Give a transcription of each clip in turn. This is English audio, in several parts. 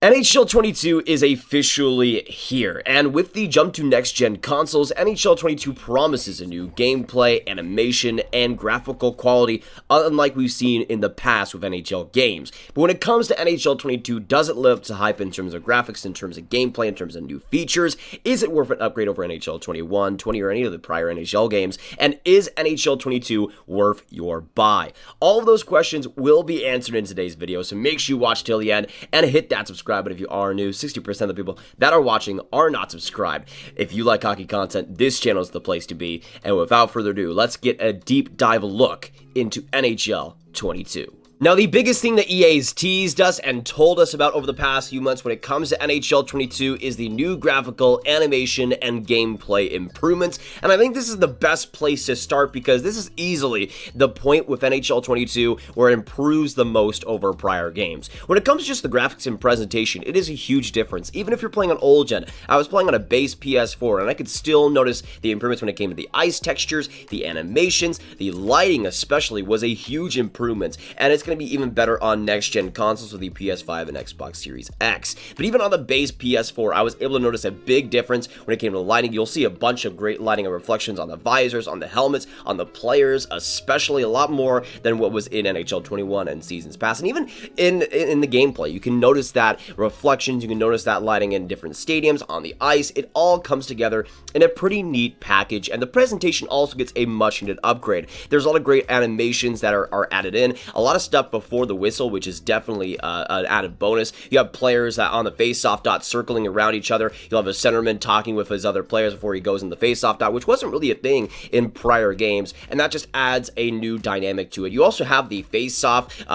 NHL 22 is officially here, and with the jump to next-gen consoles, NHL 22 promises a new gameplay, animation, and graphical quality, unlike we've seen in the past with NHL games. But when it comes to NHL 22, does it live up to hype in terms of graphics, in terms of gameplay, in terms of new features? Is it worth an upgrade over NHL 21, 20, or any of the prior NHL games? And is NHL 22 worth your buy? All of those questions will be answered in today's video, so make sure you watch till the end and hit that subscribe button if you are new. 60% of the people that are watching are not subscribed. If you like hockey content, this channel is the place to be. And without further ado, let's get a deep dive look into NHL 22. Now, the biggest thing that EA's teased us and told us about over the past few months when it comes to NHL 22 is the new graphical, animation, and gameplay improvements. And I think this is the best place to start because this is easily the point with NHL 22 where it improves the most over prior games. When it comes to just the graphics and presentation, it is a huge difference. Even if you're playing on old gen, I was playing on a base PS4 and I could still notice the improvements when it came to the ice textures, the animations, the lighting especially was a huge improvement. And it's going to be even better on next-gen consoles with the PS5 and Xbox Series X. But even on the base PS4, I was able to notice a big difference when it came to lighting. You'll see a bunch of great lighting and reflections on the visors, on the helmets, on the players, especially a lot more than what was in NHL 21 and seasons past. And even in the gameplay, you can notice that reflections, you can notice that lighting in different stadiums, on the ice. It all comes together in a pretty neat package, and the presentation also gets a much-needed upgrade. There's a lot of great animations that are added in, a lot of stuff before the whistle, which is definitely an added bonus. You have players that on the face-off dot circling around each other. You'll have a centerman talking with his other players before he goes in the face-off dot, which wasn't really a thing in prior games, and that just adds a new dynamic to it. You also have the face-off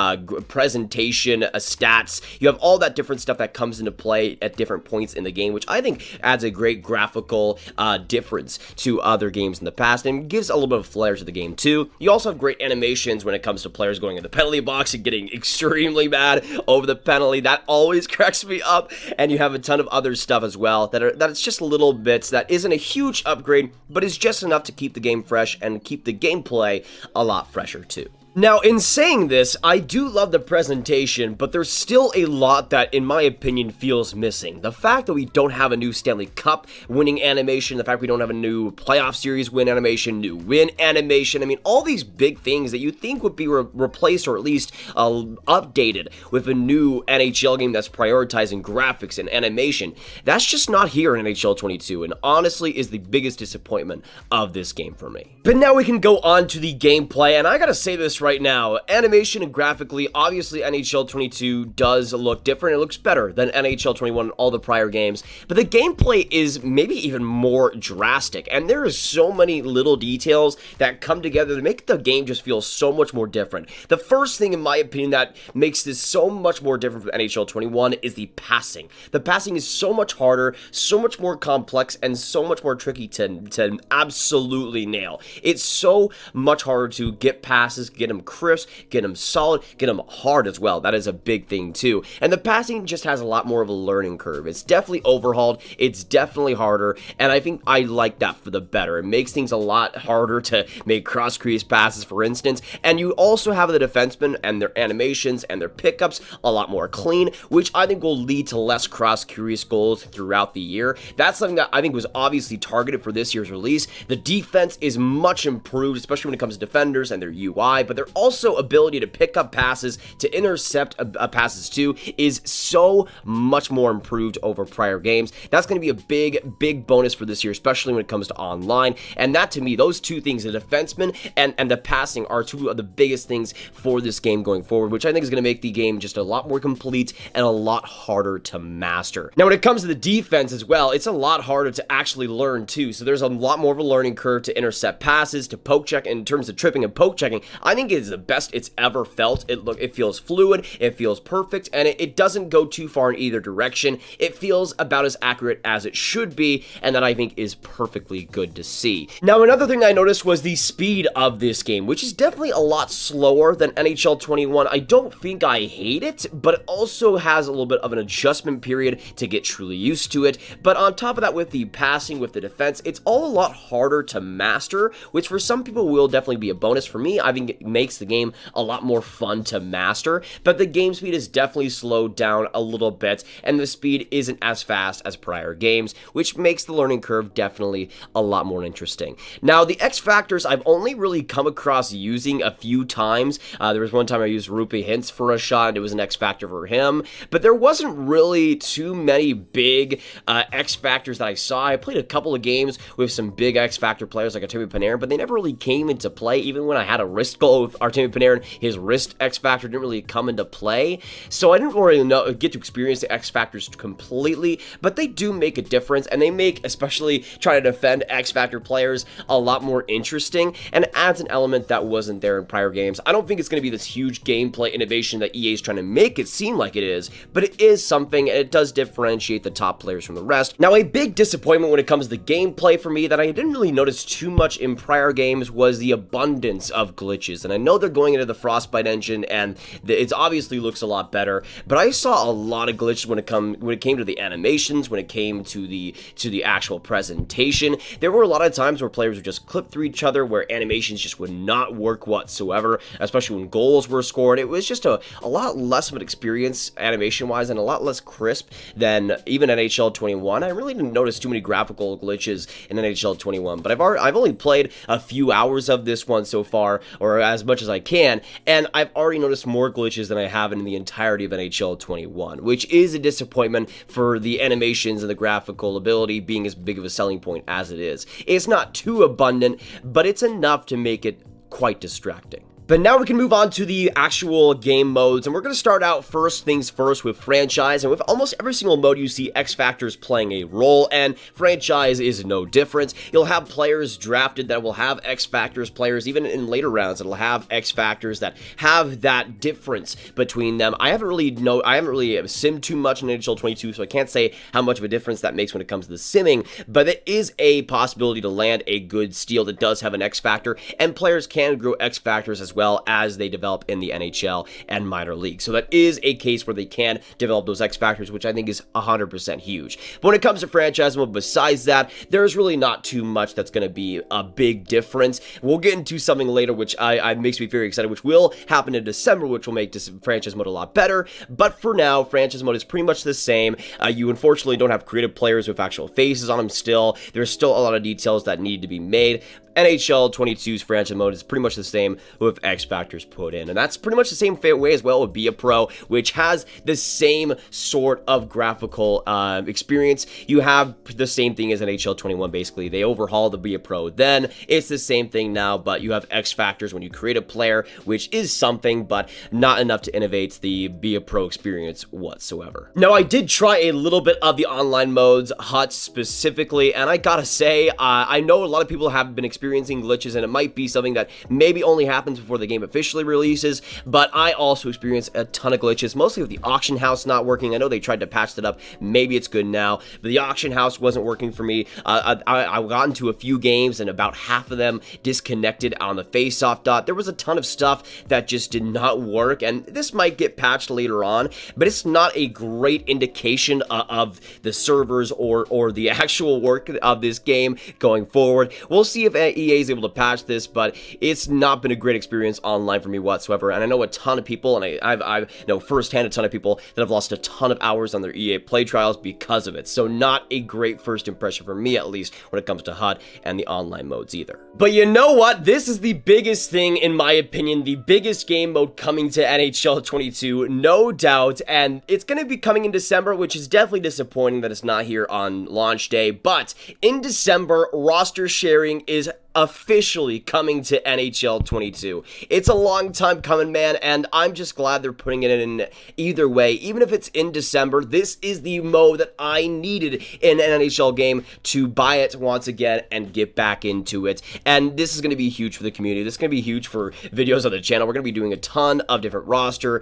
presentation stats. You have all that different stuff that comes into play at different points in the game, which I think adds a great graphical difference to other games in the past and gives a little bit of flair to the game too. You also have great animations when it comes to players going in the penalty box and getting extremely mad over the penalty. That always cracks me up. And you have a ton of other stuff as well that it's just little bits that isn't a huge upgrade, but is just enough to keep the game fresh and keep the gameplay a lot fresher too. Now, in saying this, I do love the presentation, but there's still a lot that, in my opinion, feels missing. The fact that we don't have a new Stanley Cup winning animation, the fact we don't have a new playoff series win animation, new win animation, I mean, all these big things that you think would be replaced or at least updated with a new NHL game that's prioritizing graphics and animation, that's just not here in NHL 22, and honestly is the biggest disappointment of this game for me. But now we can go on to the gameplay, and I gotta say this right now, animation and graphically, obviously NHL 22 does look different. It looks better than NHL 21 and all the prior games, but the gameplay is maybe even more drastic, and there is so many little details that come together to make the game just feel so much more different. The first thing, in my opinion, that makes this so much more different from NHL 21 is the passing. The passing is so much harder, so much more complex, and so much more tricky to absolutely nail. It's so much harder to get passes, get them crisp, get them solid, get them hard as well. That is a big thing too. And the passing just has a lot more of a learning curve. It's definitely overhauled. It's definitely harder. And I think I like that for the better. It makes things a lot harder to make cross-crease passes, for instance. And you also have the defensemen and their animations and their pickups a lot more clean, which I think will lead to less cross-crease goals throughout the year. That's something that I think was obviously targeted for this year's release. The defense is much improved, especially when it comes to defenders and their UI, but their also ability to pick up passes, to intercept passes too, is so much more improved over prior games. That's going to be a big bonus for this year, especially when it comes to online. And that, to me, those two things, the defenseman and the passing, are two of the biggest things for this game going forward, which I think is going to make the game just a lot more complete and a lot harder to master. Now, when it comes to the defense as well, it's a lot harder to actually learn too. So there's a lot more of a learning curve to intercept passes, to poke check. In terms of tripping and poke checking, I think it is the best it's ever felt. It feels fluid, it feels perfect, and it doesn't go too far in either direction. It feels about as accurate as it should be, and that I think is perfectly good to see. Now, another thing I noticed was the speed of this game, which is definitely a lot slower than NHL 21. I don't think I hate it, but it also has a little bit of an adjustment period to get truly used to it. But on top of that, with the passing, with the defense, it's all a lot harder to master, which for some people will definitely be a bonus. For me, I think it makes the game a lot more fun to master, but the game speed is definitely slowed down a little bit, and the speed isn't as fast as prior games, which makes the learning curve definitely a lot more interesting. Now, the X factors I've only really come across using a few times. There was one time I used Rupee Hints for a shot, and it was an X factor for him, but there wasn't really too many big X factors that I saw. I played a couple of games with some big X factor players like Artemi Panarin, but they never really came into play. Even when I had a wrist goal with Artemi Panarin, his wrist X factor didn't really come into play, so I didn't really get to experience the X factors completely, but they do make a difference, and they make, especially trying to defend X factor players, a lot more interesting, and adds an element that wasn't there in prior games. I don't think it's going to be this huge gameplay innovation that EA is trying to make it seem like it is, but it is something, and it does differentiate the top players from the rest. Now, a big disappointment when it comes to the gameplay for me that I didn't really notice too much in prior games was the abundance of glitches, and I know they're going into the Frostbite engine, and it obviously looks a lot better, but I saw a lot of glitches when it came to the animations, when it came to the actual presentation. There were a lot of times where players would just clip through each other, where animations just would not work whatsoever, especially when goals were scored. It was just a lot less of an experience animation-wise, and a lot less crisp than even NHL 21. I really didn't notice too many graphical glitches in NHL 21, but I've only played a few hours of this one so far, or as much as I can, and I've already noticed more glitches than I have in the entirety of NHL 21, which is a disappointment for the animations and the graphical ability being as big of a selling point as it is. It's not too abundant, but it's enough to make it quite distracting. But now we can move on to the actual game modes, and we're going to start out first things first with Franchise, and with almost every single mode you see X Factors playing a role, and Franchise is no different. You'll have players drafted that will have X Factors, players even in later rounds that'll have X Factors that have that difference between them. I haven't really simmed too much in NHL 22, so I can't say how much of a difference that makes when it comes to the simming, but it is a possibility to land a good steal that does have an X Factor, and players can grow X Factors as well as they develop in the NHL and minor league. So that is a case where they can develop those X factors, which I think is 100% huge. But when it comes to franchise mode, besides that, there's really not too much that's going to be a big difference. We'll get into something later, which makes me very excited, which will happen in December, which will make this franchise mode a lot better. But for now, franchise mode is pretty much the same. You unfortunately don't have creative players with actual faces on them still. There's still a lot of details that need to be made. NHL 22's franchise mode is pretty much the same with X Factors put in, and that's pretty much the same way as well with Be a Pro, which has the same sort of graphical experience. You have the same thing as NHL 21, basically. They overhauled the Be a Pro then. It's the same thing now, but you have X Factors when you create a player, which is something, but not enough to innovate the Be a Pro experience whatsoever. Now, I did try a little bit of the online modes, HUT specifically, and I gotta say, I know a lot of people have been experiencing glitches, and it might be something that maybe only happens before the game officially releases, but I also experienced a ton of glitches, mostly with the auction house not working. I know they tried to patch that up. Maybe it's good now, but the auction house wasn't working for me. I got into a few games, and about half of them disconnected on the face-off dot. There was a ton of stuff that just did not work, and this might get patched later on, but it's not a great indication of the servers or the actual work of this game going forward. We'll see if EA is able to patch this, but it's not been a great experience online for me whatsoever, and I know a ton of people, and I know firsthand a ton of people that have lost a ton of hours on their EA play trials because of it, so not a great first impression for me, at least, when it comes to HUD and the online modes either. But you know what? This is the biggest thing, in my opinion, the biggest game mode coming to NHL 22, no doubt, and it's going to be coming in December, which is definitely disappointing that it's not here on launch day, but in December, roster sharing is officially coming to NHL 22. It's a long time coming, man, and I'm just glad they're putting it in either way. Even if it's in December, this is the mode that I needed in an NHL game to buy it once again and get back into it. And this is going to be huge for the community. This is going to be huge for videos on the channel. We're going to be doing a ton of different roster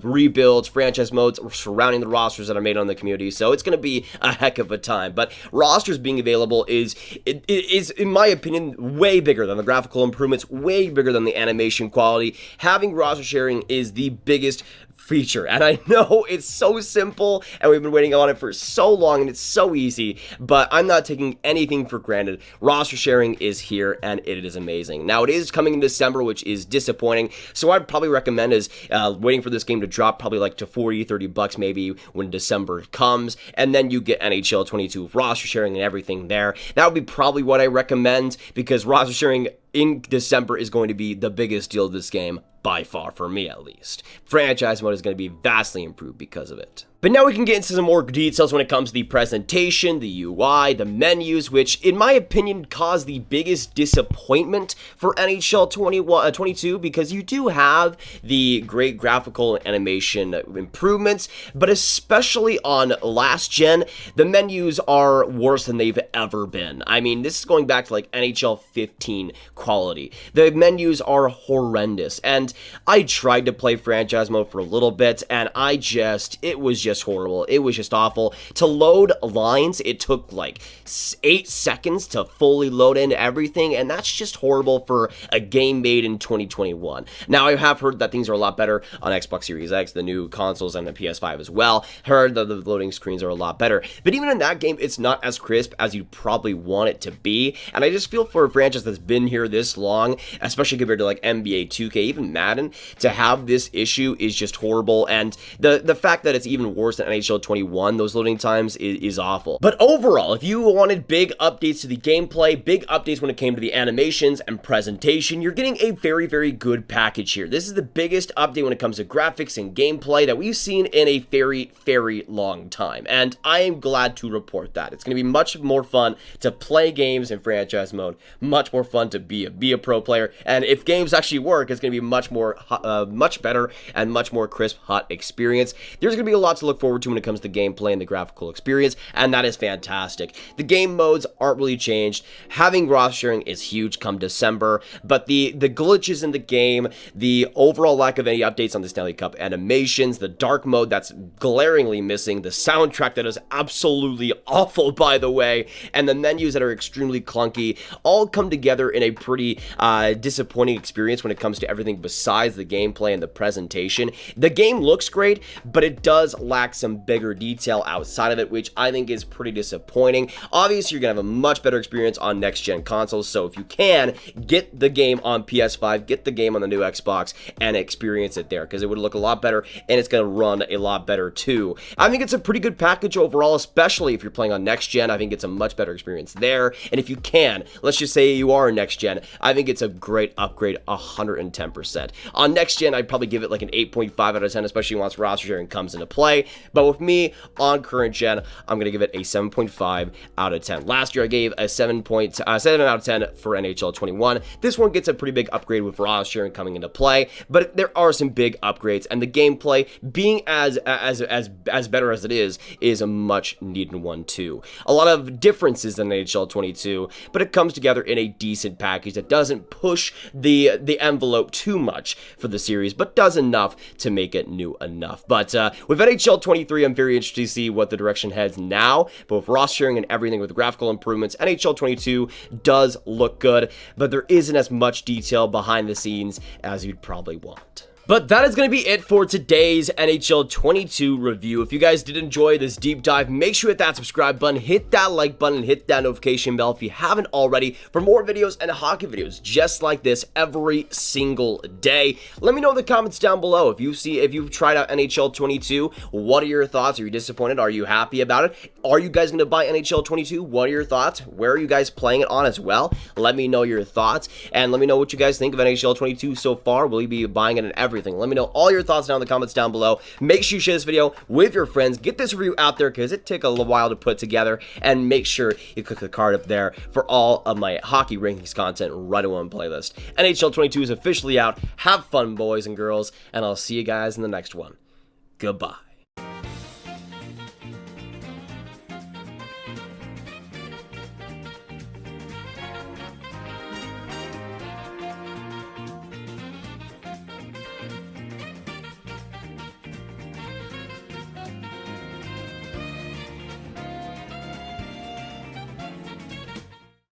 rebuilds, franchise modes surrounding the rosters that are made on the community. So it's going to be a heck of a time. But rosters being available is in my opinion, way bigger than the graphical improvements, way bigger than the animation quality. Having roster sharing is the biggest feature, and I know it's so simple and we've been waiting on it for so long and it's so easy, but I'm not taking anything for granted. Roster sharing is here and it is amazing. Now it is coming in December, which is disappointing, so I'd probably recommend is waiting for this game to drop probably like to 40-30 bucks maybe when December comes, and then you get NHL 22 with roster sharing and everything there. That would be probably what I recommend, because roster sharing in December is going to be the biggest deal of this game, by far, for me at least. Franchise mode is going to be vastly improved because of it. But now we can get into some more details when it comes to the presentation, the UI, the menus, which in my opinion caused the biggest disappointment for NHL 22, because you do have the great graphical animation improvements, but especially on last gen, the menus are worse than they've ever been. I mean, this is going back to like NHL 15 quality. The menus are horrendous, and I tried to play franchise mode for a little bit, and it was just horrible. It was just awful. To load lines, it took like 8 seconds to fully load in everything, and that's just horrible for a game made in 2021. Now, I have heard that things are a lot better on Xbox Series X, the new consoles, and the PS5 as well. Heard that the loading screens are a lot better, but even in that game, it's not as crisp as you probably want it to be, and I just feel for a franchise that's been here this long, especially compared to like NBA 2K, even Madden, to have this issue is just horrible, and the fact that it's even worse than NHL 21, those loading times, is awful. But overall, if you wanted big updates to the gameplay, big updates when it came to the animations and presentation, you're getting a very, very good package here. This is the biggest update when it comes to graphics and gameplay that we've seen in a very, very long time, and I am glad to report that. It's going to be much more fun to play games in franchise mode, much more fun to be a pro player, and if games actually work, it's going to be much better and much more crisp, hot experience. There's going to be a lot to look forward to when it comes to gameplay and the graphical experience, and that is fantastic. The game modes aren't really changed. Having roster sharing is huge come December, but the glitches in the game, the overall lack of any updates on the Stanley Cup animations, the dark mode that's glaringly missing, the soundtrack that is absolutely awful, by the way, and the menus that are extremely clunky, all come together in a pretty disappointing experience when it comes to everything besides the gameplay and the presentation. The game looks great, but it does lack some bigger detail outside of it, which I think is pretty disappointing. Obviously, you're gonna have a much better experience on next-gen consoles, so if you can, get the game on PS5, get the game on the new Xbox, and experience it there, because it would look a lot better, and it's gonna run a lot better too. I think it's a pretty good package overall, especially if you're playing on next-gen. I think it's a much better experience there, and if you can, let's just say you are next-gen, I think it's a great upgrade, 110%. On next-gen, I'd probably give it like an 8.5 out of 10, especially once roster sharing comes into play, but with me, on current gen, I'm going to give it a 7.5 out of 10. Last year, I gave a 7 out of 10 for NHL 21. This one gets a pretty big upgrade with roster sharing coming into play, but there are some big upgrades, and the gameplay, being as better as it is a much needed one too. A lot of differences in NHL 22, but it comes together in a decent package that doesn't push the envelope too much for the series, but does enough to make it new enough. But with NHL 23, I'm very interested to see what the direction heads now, but with roster sharing and everything with graphical improvements, NHL 22 does look good, but there isn't as much detail behind the scenes as you'd probably want. But that is going to be it for today's NHL 22 review. If you guys did enjoy this deep dive, make sure you hit that subscribe button, hit that like button, and hit that notification bell if you haven't already for more videos and hockey videos just like this every single day. Let me know in the comments down below if you've tried out NHL 22. What are your thoughts? Are you disappointed? Are you happy about it? Are you guys going to buy NHL 22? What are your thoughts? Where are you guys playing it on as well? Let me know your thoughts, and let me know what you guys think of NHL 22 so far. Will you be buying it and everything? Let me know all your thoughts down in the comments down below. Make sure you share this video with your friends. Get this review out there because it took a little while to put together, and make sure you click the card up there for all of my hockey rankings content right in one playlist. NHL 22 is officially out. Have fun, boys and girls, and I'll see you guys in the next one. Goodbye.